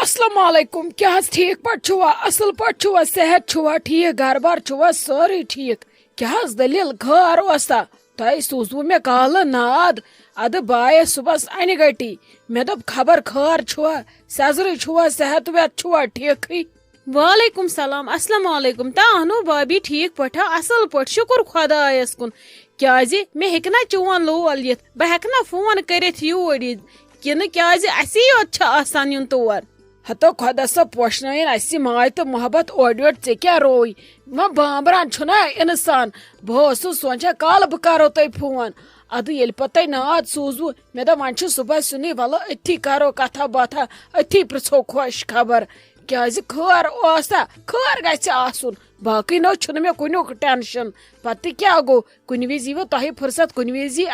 السلام علیکم کیا حظ ٹھیک پٲٹھۍ چھُوا اصل پٲٹھۍ چھُوا صحت چھُوا ٹھیک گھر بار چھُوا سٲری ٹھیک کیا حظ دلیل خٲر اوسا تۄہہِ سوٗزوٕ مےٚ کالہٕ ناد ادٕ بہٕ آیس صبحس انہِ گٹی مےٚ دوٚپ خبر خٲر چھُوا سیزرٕے چھُوا صحت ویت چھُوا ٹھیکھٕے. وعلیکم سلام السلام علیکم تا اہنو بابی ٹھیک پٲٹھۍ اصل پٲٹھۍ شکر خۄدایس کُن کیازِ مےٚ ہیٚکہِ نا چون لول یِتھ بہٕ ہیٚکہٕ نا فون کٔرِتھ یوٗرۍ یِتھ کِنہٕ کیازِ اسی یوت چھُ آسان یُن تور. ہتو خۄدا صٲب پوشنٲیِن اَسہِ ماے تہٕ محبت اورٕ یورٕ ژےٚ کیٛاہ روے وۄنۍ بامبران چھُنا اِنسان بہٕ اوسُس سونچان کالہٕ بہٕ کرو تۄہہِ فون ادٕ ییٚلہِ پتہٕ تۄہہِ ناد سوٗزوٕ مےٚ دوٚپ وۄنۍ چھُ صبحس یُنٕے وَلہٕ أتھی کرو کتھا باتھا أتھی پرژھو خۄش خبر کیازِ خٲر اوسا خٲر گژھِ آسُن باقٕے نہٕ چھُنہٕ مےٚ کُنیُک ٹینشن پتہٕ تہِ کیٛاہ گوٚو کُنہِ وِزِ ییٖوٕ تۄہہِ فرصت کُنہِ وِزِ یی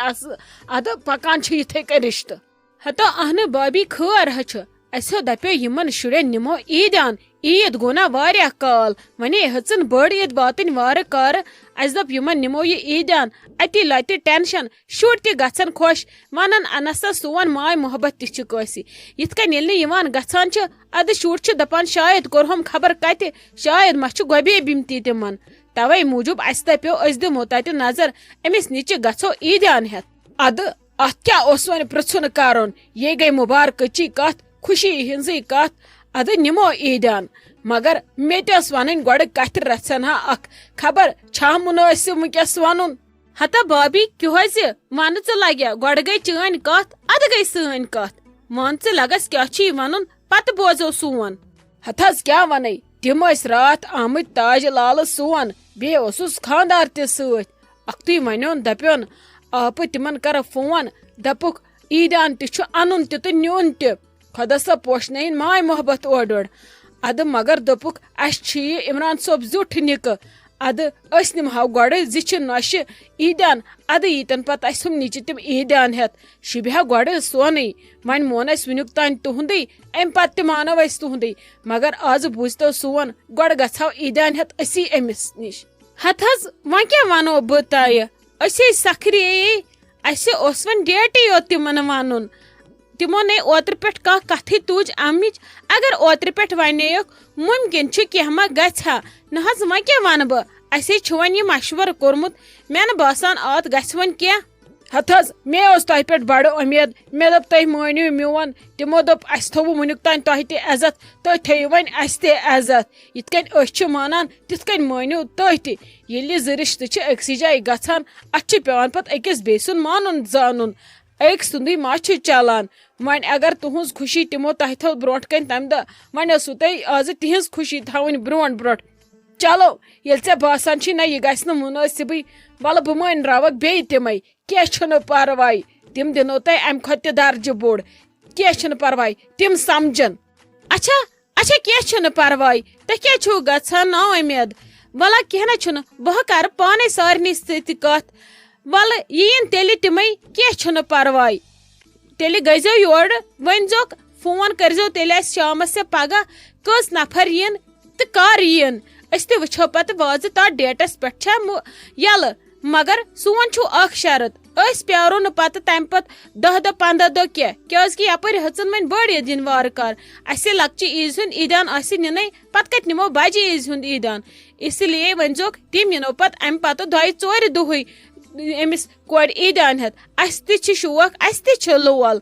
ادٕ پکان چھِ یِتھٕے کٔنۍ رشتہٕ. ہتو اہنہٕ بابی خٲر ہا چھُ اسہِ دپیو یِمن شُرٮ۪ن نِمو عیٖدیان عیٖد گوٚو نا واریاہ کال ونے ہیژٕن بٔڑ عیٖد واتٕنۍ وارٕ کارٕ اسہِ دوٚپ یِمن نِمو یہِ عیٖدیان اتی لتہِ ٹینشن شُرۍ تہِ گژھن خۄش ونن انس سا سون ماے محبت تہِ چھِ کٲنٛسہِ یِتھ کٔنۍ ییٚلہِ نہٕ یِوان گژھان چھِ ادٕ شُرۍ چھِ دپان شاید کوٚرہم خبر کتہِ شاید ما چھُ گۄبے بِمتی تِمن توے موٗجوٗب اسہِ دپیو أسۍ دِمو تتہِ نظر أمِس نِچہِ گژھو عیٖدیان ہٮ۪تھ. ادٕ اتھ کیٛاہ اوس وۄنۍ پرژھُن کرُن یے گٔے مُبارکٕچی کتھ خوشی ہنٛزٕے کتھ ادٕ نِمو عیٖدیان مگر مےٚ تہِ ٲس ونٕنۍ گۄڈٕ کتھِ رژھن ہا اکھ خبر چھا مُنٲسِب ونکیٚس ونُن. ہتا بابی کیٛازِ ون ژٕ لگیا گۄڈٕ گٔے چٲنۍ کتھ ادٕ گٔے سٲنۍ کتھ ون ژٕ لگس کیٛاہ چھُے ونُن پتہٕ بوزو سون. ہتھ حظ کیٛاہ ونے تِم ٲسۍ راتھ آمٕتۍ تاج لالہٕ سون بیٚیہِ اوسُس خاندار تہِ سۭتۍ اکھتُے ونیون دپیون آپہٕ تِمن کرٕ فون دپُکھ عیٖدیان تہِ چھُ انُن تہِ تہٕ نیُن تہِ خۄدا صٲب پوشنٲیِن ماے محبت اورٕ یورٕ ادٕ مگر دوٚپُکھ اسہِ چھُ یہِ عمران صٲب زیُٹھ نِکہٕ ادٕ أسۍ نِمہو گۄڈٕ زِچھِ نۄشہِ عیٖدیان ادٕ ییٖتن پتہٕ اسہِ ہُم نِچہِ تِم عیٖدیان ہٮ۪تھ شُبہِ ہا گۄڈٕ سونٕے وۄنۍ مون اسہِ وُنیُک تانۍ تُہُنٛدُے امہِ پتہٕ تہِ مانو أسۍ تُہُنٛدُے مگر آزٕ بوٗزتو سون گۄڈٕ گژھو عیٖدیان ہٮ۪تھ أسی أمِس نِش. ہتھ حظ وۄنۍ کیٛاہ ونو بہٕ تۄہہِ أسۍ ہے سکھریے اسہِ اوس وۄنۍ ڈیٹٕے یوت تِمن ونُن تِمو نے اوترٕ پٮ۪ٹھ کانٛہہ کتھٕے تُج امِچ اگر اوترٕ پٮ۪ٹھ ونییکھ مُمکِن چھُ کینٛہہ ما گژھِ ہا نہ حظ وۄنۍ کیٛاہ ونہٕ بہٕ اسے چھُ وۄنۍ یہِ مشورٕ کوٚرمُت مےٚ نہٕ باسان اتھ گژھِ وۄنۍ کینٛہہ. ہتھ حظ مےٚ اوس تۄہہِ پٮ۪ٹھ بڑٕ اُمید مےٚ دوٚپ تُہۍ مٲنِو میون تِمو دوٚپ اسہِ تھوٚوٕ وُنیُک تانۍ تۄہہِ تہِ عزت تُہۍ تھٲیِو وۄنۍ اسہِ تہِ عزت یِتھ کٔنۍ أسۍ چھِ مانان تِتھ کٔنۍ مٲنِو تُہۍ تہِ ییٚلہِ زٕ رِشتہٕ چھِ أکسٕے جایہِ گژھان اتھ چھُ پیٚوان پتہٕ أکِس بیٚیہِ سُنٛد مانُن زانُن أکۍ سُنٛدُے ما چھُ چلان وۄنۍ اگر تُہنٛز خوشی تِمو تۄہہِ تھٲو برونٛٹھ کَنۍ تمہِ دۄہ وۄنۍ ٲسوٕ تۄہہِ آزٕ تِہنٛز خوشی تھاوٕنۍ برونٛٹھ برونٛٹھ چلو ییٚلہِ ژےٚ باسان چھُے نہ یہِ گژھِ نہٕ مُنٲسِبٕے وَلہٕ بہٕ مٲنراوکھ بیٚیہِ تِمے کینٛہہ چھُنہٕ پرواے تِم دِنو تۄہہِ امہِ کھۄتہٕ تہِ درجہِ بوٚڑ کینٛہہ چھُنہٕ پرواے تِم سمجن. اچھا اچھا کینٛہہ چھُنہٕ پرواے تُہۍ کیٛاہ چھُو گژھان نا اُمید وَلہ کینٛہہ نہ چھُنہٕ بہٕ کرٕ پانے سارنٕے سۭتۍ کتھ وَلہٕ یِیِن تیٚلہِ تِمے کینٛہہ چھُنہٕ پرواے تیٚلہِ گٔژھزیٚو یورٕ ؤنۍزیوکھ فون کٔرزیٚو تیٚلہِ اسہِ شامس یا پگاہ کٔژ نفر یِن تہٕ کر یِن أسۍ تہِ وٕچھو پتہٕ وازٕ تتھ ڈیٹس پٮ۪ٹھ چھا یلہٕ مگر سون چھُ اکھ شرط أسۍ پیارو نہٕ پتہٕ تمہِ پتہٕ 10 دۄہ 15 دۄہ کینٛہہ کیازکہِ یپٲرۍ ہیژٕن وۄنۍ بٔڑ عیٖد یِنۍ وارٕ کار اسہِ لۄکچہِ عیٖز ہُنٛد عیٖدیان آسہِ نِنٕے پتہٕ کتہِ نِمو بجہِ عیٖز ہُنٛد عیٖدیان اسی لیے ؤنۍزیوکھ تِم یِنو پتہٕ امہِ پتہٕ 2-4 دۄہٕے أمِس کورِ عیٖدیان ہٮ۪تھ اسہِ تہِ چھِ شوق اسہِ تہِ چھِ لول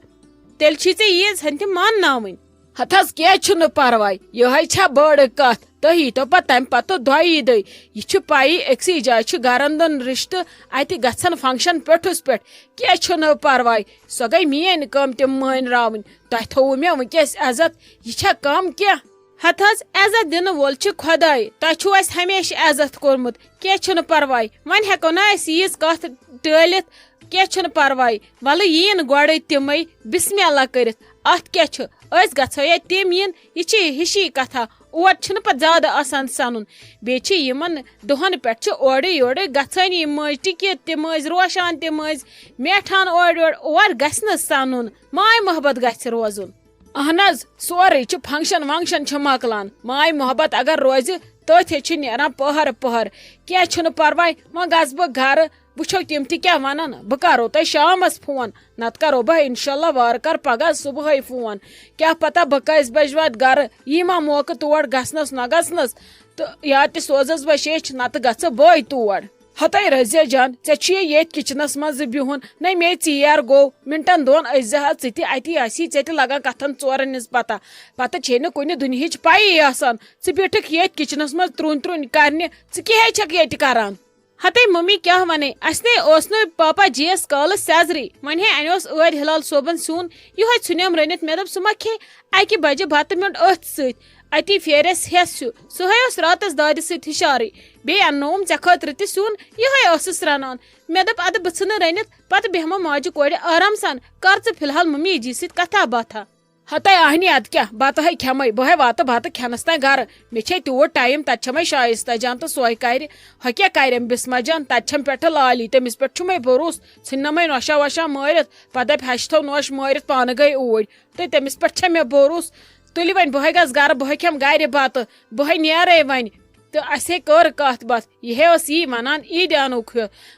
تیٚلہِ چھی ژےٚ عیٖز ہن تہِ مانناوٕنۍ. ہتھ حظ کینٛہہ چھُنہٕ پرواے یِہے چھا بٔڑ کتھ تُہۍ ییٖتو پتہٕ تمہِ پتہٕ دۄیی دۄہۍ یہِ چھُ پیی أکسٕے جایہِ چھُ گرن دۄن رشتہٕ اتہِ گژھن فنکشن پٮ۪ٹھُس پٮ۪ٹھ کینٛہہ چھُنہٕ پرواے سۄ گٔے میٲنۍ کٲم تِم مٲنراوٕنۍ تۄہہِ تھوٚوٕ مےٚ ونکیٚس عزت یہِ چھا کم کینٛہہ. ہتھ حظ عزت دِنہٕ وول چھُ خۄداے تۄہہِ چھُو اسہِ ہمیشہِ عزت کوٚرمُت کینٛہہ چھُنہٕ پرواے وۄنۍ ہیٚکو نا أسۍ ییٖژ کتھ ٹٲلِتھ کینٛہہ چھُنہٕ پرواے وَلہٕ یِیِن گۄڈے تِمے بسمہِ اللہ کٔرِتھ اتھ کیٛاہ چھُ أسۍ گژھو یا تِم یِن یہِ چھِ ہِشی کتھا اور چھُنہٕ پتہٕ زیادٕ آسان سنُن بیٚیہِ چھِ یِمن دۄہن پٮ۪ٹھ چھِ اورٕ یورٕ گژھٲنی یِم مٲنٛزۍ ٹِکِٹ تہِ مٲنٛزۍ روشان تہِ مٲنٛزۍ میٹھان اورٕ یورٕ اور گژھِ نہٕ سنُن ماے محبت گژھِ روزُن. اہن حظ سورُے چھُ فنکشن ونکشن چھُ مۄکلان ماے محبت اگر روزِ تٔتھۍ چھُ نیران پہر پہر کینٛہہ چھُنہٕ پرواے وۄنۍ گژھٕ بہٕ گرٕ وچھو تم تہ کیا ونان بہ کرو تہ شامس فون نت کرو بہ انشاءاللہ وار کر پگہ صبح فون کیا پتہ بہ کس بج وات گھر یہ ما موقع تور گژھنس نہ گژھنس تو یا تہ سوزس بہ شیچ نت گژھ بٲے تور ہتائی رضیہ جان ژے یت کچنس مز بہن نہ مے ژیر گو منٹن دون ازہ ژٕ اتی آسی ژے تہ لگان کتھن ژورن ہنز پتہ چھے نہ کُنہِ دُنہِچ پایی آسان ژٕ بیٹھکھ یت کچنس مز ترٛوٗنۍ کرنہِ ژٕ کیٛاہ چھکھ ییٚتہِ کران ہتے ممی کیا ونے اسنے اوس نہ پاپا جی ایس کالس سیزری ون ہے انوس ٲدۍ ہلال صوبن سیُن یہے ژھُنیم رٔنِتھ مےٚ دوٚپ سُہ ما کھے اکہِ بجہِ بتہٕ میوٚنڈ أتھۍ سۭتۍ اتی پھیرس ہیس ہیو سُہے اوس راتس دادِ سۭتۍ ہشارٕے بیٚیہِ اننووُم ژےٚ خٲطرٕ تہِ سیُن یہے ٲسٕس رنان مےٚ دوٚپ ادٕ بہٕ ژھٕنہٕ رٔنِتھ پتہٕ بیہمو ماجہِ کورِ آرام سان کر ژٕ فی الحال ممی جی سۭتۍ کتھا باتھا ہتائی آہنی اد کیا بتہ ہے کھمے بہے واتہ بتہ کھنس تین گھر مے چھے تیوت ٹائم تت چھمے شائستہ جان تو سوے کر ہو کیا کرم بسما جان تت چھم پٹھ لالی تمس پہ چھمے بروس ژھنمے نوشا وشا مارت پتہ دپ ہش تھو نوش مارت پانہ گئی اوڑ تو تمس پہ چھ مے بروس تلی ون بہے گس گھر بہے کھم گھر بتہ بہے نیرے ون تو اسے کر کت بات یہ یہ ونان عید انوک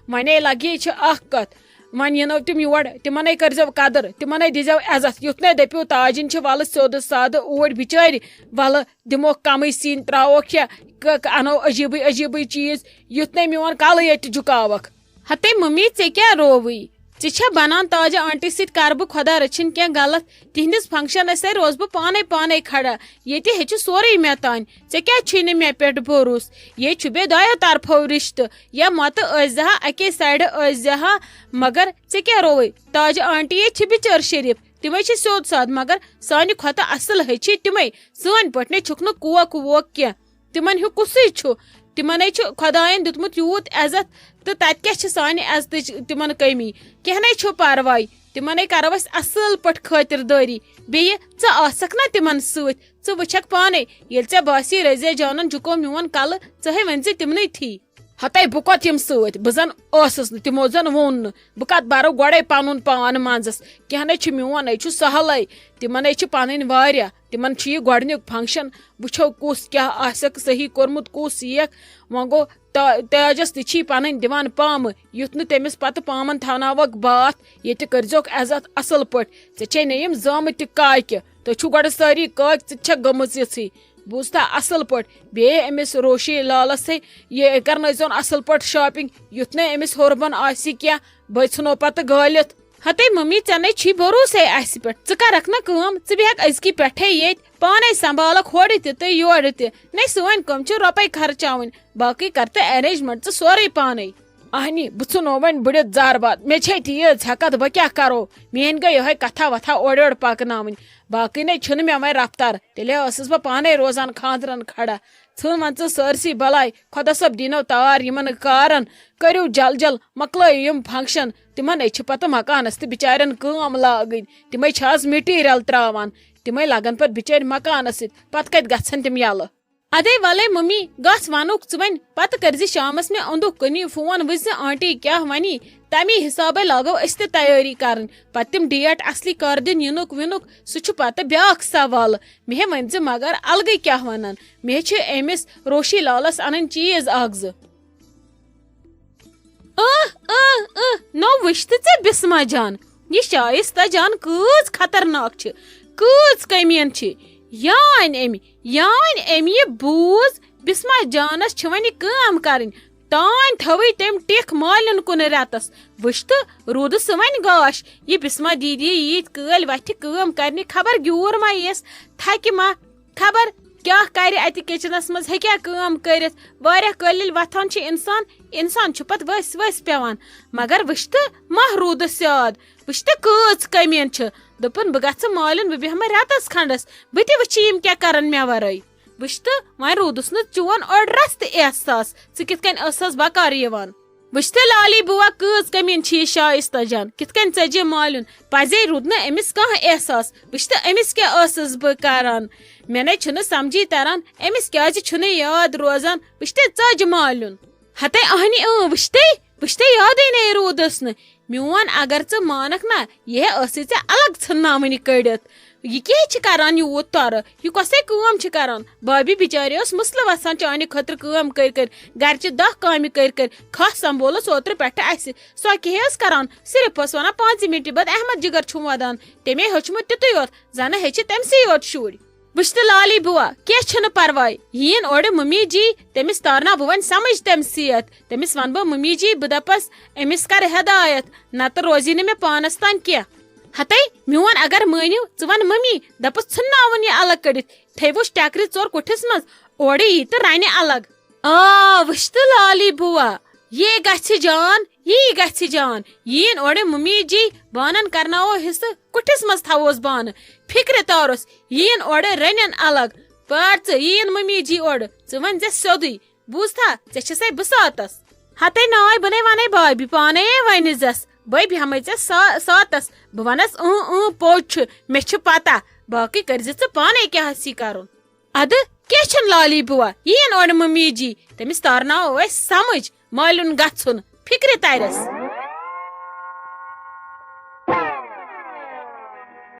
ونے لگی اخ کت ون ینو تم یور تمنے کرزو قدر تمنے دیزو عزت یتنے دپیو تاجن ول سیود سادہ اوڑ بچار ول دمو کم سین تراوک یا انو عجیب عجیب چیز یتنے میون کل یت جکاوک ہتے ممی ژے کیا رووی ژے چھا بنان تاجہ آنٹی سۭتۍ کر بہٕ خدا رچھن کینٛہہ غلط تہندس فنکشنس روز بہٕ پانے کھڑا ییٚتہِ ہیٚچھِ سورُے مےٚ تانۍ ژےٚ کیٛازِ چھُے نہٕ مےٚ پٮ۪ٹھ بھروس ییٚتہِ چھُ بیٚیہِ دۄیو طرفو رشتہٕ یا متہٕ ٲسۍزِہا اکے سایڈٕ ٲسۍزِہا مگر ژےٚ کیٛاہ رووٕے تاجہ آنٹی یے چھِ بِچٲر شریف تمے چھِ سیوٚد ساد مگر سانہِ کھۄتہٕ اصل ہیٚچھِ تمے سٲنۍ پٲٹھۍ نے چھُکھ نہٕ کوک ووک کینٛہہ تمن ہیوٗ کُسٕے چھُ تمنے چھُ خداین دیُتمُت یوٗت عزت تو تتہِ کیٛاہ چھِ سانہِ عزتٕچ تمن کمی کینٛہہ نے چھُ پرواے تمنے کرو أسۍ اصل پٲٹھۍ خٲطردٲری بیٚیہِ ژٕ آسکھ نا تمن سۭتۍ ژٕ وٕچھکھ پانے ییٚلہِ ژےٚ باسی رضیہ جانن جُکو میون کلہٕ ژٕ ہے ؤنۍ زِ تمنٕے تھی ہتائی بہ کت یم ست بہ زن ٲسٕس نہٕ تمو زن ووٚن نہٕ بہ کت برو گۄڈے پنُن پان منٛزس کینٛہہ نے چھُ میون ہے چھُ سہلے تمن چھِ پنٕنۍ واریاہ تمن چھُ یہِ گۄڈنیُک فنکشن وٕچھو کُس کیاہ آسٮ۪کھ صحیح کوٚرمُت کُس ییٖکھ وۄنۍ گوٚو تاجس تہِ چھی پنٕنۍ دِوان پامہٕ یُتھ نہٕ تٔمِس پتہٕ پامن تھاوناوکھ باتھ ییٚتہِ کٔرزوکھ عزت اصل پٲٹھۍ ژےٚ چھے نہٕ یِم زامٕتۍ تہِ کاکہِ تُہۍ چھُو گۄڈٕ سٲری کاکۍ ژٕ چھکھ گٔمٕژ یِژھٕے بوٗزتھا اصل پٲٹھۍ بیٚیہِ أمِس روشی لالس ہے یہِ کرنٲیزون اصل پٲٹھۍ شاپنگ یُتھ نہٕ أمِس ہوربن آسہِ کینٛہہ بٔے ژھٕنو پتہٕ گٲلِتھ ہتے ممی ژےٚ نے چھی بھروسے اسہِ پٮ۪ٹھ ژٕ کرکھ نا کٲم ژٕ بیہکھ أزکہِ پٮ۪ٹھے ییٚتہِ پانے سنبھالکھ ہورٕ تہِ تہٕ یورٕ تہِ نے سٲنۍ کٲم چھِ رۄپے خرچاوٕنۍ باقٕے کر تہٕ ارینجمنٹ ژٕ سورُے پانے اہنی بہ ژھنو ون بڑت زار بات مے چھے تیز ہیکت بہ کیا کرو میٲنۍ گٔے یہے کتھا وتھا اورٕ یورٕ پکناوٕنۍ باقٕے نے چھُنہٕ مےٚ وۄنۍ رفتار تیٚلے ٲسٕس بہٕ پانے روزان خاندرن کھڑا ژھٕن وۄنۍ ژٕ سٲرسٕے بلاے خۄدا صٲب دیٖنو تار یِمن کارن کٔرِو جل جل مۄکلٲیِو یِم فنکشن تمن چھِ پتہٕ مکانس تہِ بچارٮ۪ن کٲم لاگٕنۍ تمے چھِ آز میٹیٖریل تراوان تمے لگن پتہٕ بچٲرۍ مکانس سۭتۍ پتہٕ کتہِ گژھن تِم یلہٕ ادے والے ممی گژھ ونُکھ ژٕ وۄنۍ پتہٕ کٔرزِ شامس مےٚ اوٚنٛدُکھ کُنی فون وٕچھ زِ آنٹی کیٛاہ ونی تمی حسابے لاگو أسۍ تہِ تیٲری کرٕنۍ پتہٕ تِم ڈیٹ اصلی کر دِن یِنُک وِنُک سُہ چھُ پتہٕ بیاکھ سوال مے ہے ؤنۍ زِ مگر الگٕے کیٛاہ ونان مے چھِ أمِس روشی لالس انٕنۍ چیٖز اکھ زٕ نو وٕچھ تہٕ ژےٚ بسما جان یہِ شائستہ جان کۭژ خطرناک چھِ کۭژ کٔمیٖن چھِ یانۍ أمۍ یہِ بوٗز بسما جانس چھِ وۄنۍ کٲم کرٕنۍ تانۍ تھوٕے تٔمۍ ٹِکھ مالٮ۪ن کُن رٮ۪تس وٕچھ تہٕ روٗدٕ سُہ وۄنۍ گاش یہِ بسما دیدی ییٖتۍ کٲلۍ وتھِ کٲم کرنہِ خبر گیوٗر ما یِیَس تھکہِ ما خبر کیٛاہ کرِ اتہِ کچنس منٛز ہیٚکیٛاہ کٲم کٔرِتھ واریاہ کٲلۍ ییٚلہِ وتھان چھُ انسان چھُ پتہٕ ؤسۍ ؤسۍ پیوان مگر وٕچھ تہٕ مہ روٗدٕ سیاد وٕچھ تہٕ کۭژ کٔمیٖن چھِ دوٚپُن بہٕ گژھٕ مالٮ۪ن بہٕ بیہمہٕ رٮ۪تس کھنڈس بہٕ تہِ وٕچھِ یِم کیٛاہ کرن مےٚ ورٲے وٕچھ تہٕ وۄنۍ روٗدُس نہٕ چون اوٚڑ رس تہِ احساس ژٕ کِتھ کٔنۍ ٲسس بکار یِوان وٕچھ تہٕ لالی بُوا کۭژ کٔمیٖن چھِ یہِ شائستہ جان کِتھ کٔنۍ ژٔجہِ مالُن پزے روٗد نہٕ أمِس کانٛہہ احساس وٕچھ تہٕ أمِس کیٛاہ ٲسٕس بہٕ کران مےٚ نے چھُنہٕ سمجھی تران أمِس کیٛازِ چھُنہٕ یاد روزان وٕچھ تہٕ ژٔج مالُن ہتے اہنی وٕچھ تہٕ یادٕے نے روٗدس نہٕ میون اگر ژٕ مانکھ نا یہِ ٲسٕے ژےٚ الگ ژھٕنناوٕنۍ کٔڑِتھ یہ کیا کران یوت تور یہ کسے کام کران بابی بچارے مسلہ وسان چانہ خطر کام کر گرچہ 10 کامہ کر کھس سمبولس اوتر پہ سو کیا کران صرف ونان 5 منٹ بعد احمد جگر چھ ودان تمے ہچمت تیتھے یوت زن ہچ تمسی یوت شر بچ تو لالی بوا کی پرواے ین اور ممی جی تمس تارنا بہ ون سمجھ تم سیت تمس ون بہ ممی جی بہ دپس امس کر ہدایت نت روزی نہ مے پانس تان کی ہتے میون اگر مانو ژٕ ون ممی دپس ژھناون یہ الگ کڑت تھوس ٹیکری ژور کٹھس مز اور یہ تو رنہ الگ وچھ تو لالی بوا یہ گژھِ جان یہ گژھِ جان ین اور ممی جی بانن کرناو حصہ کٹھس مز تھوس بانہ فکر تارس ین اور رنن الگ پڑ ین ممی جی اور ون ژے سیودی بوزتھا ژے چھسے بساتس ہتے ناے بنے ونے بابی پانے ون زس بابی ہمے ژے ساتس بہ ونس پوچھ مے چھ پتہ باقی کرز ژٕ پانے کیا ہسی کرن اد کیا چھن لالی بوا ین اور ممی جی تمس تارناو اس سمجھ مالن گژھن فکر ترس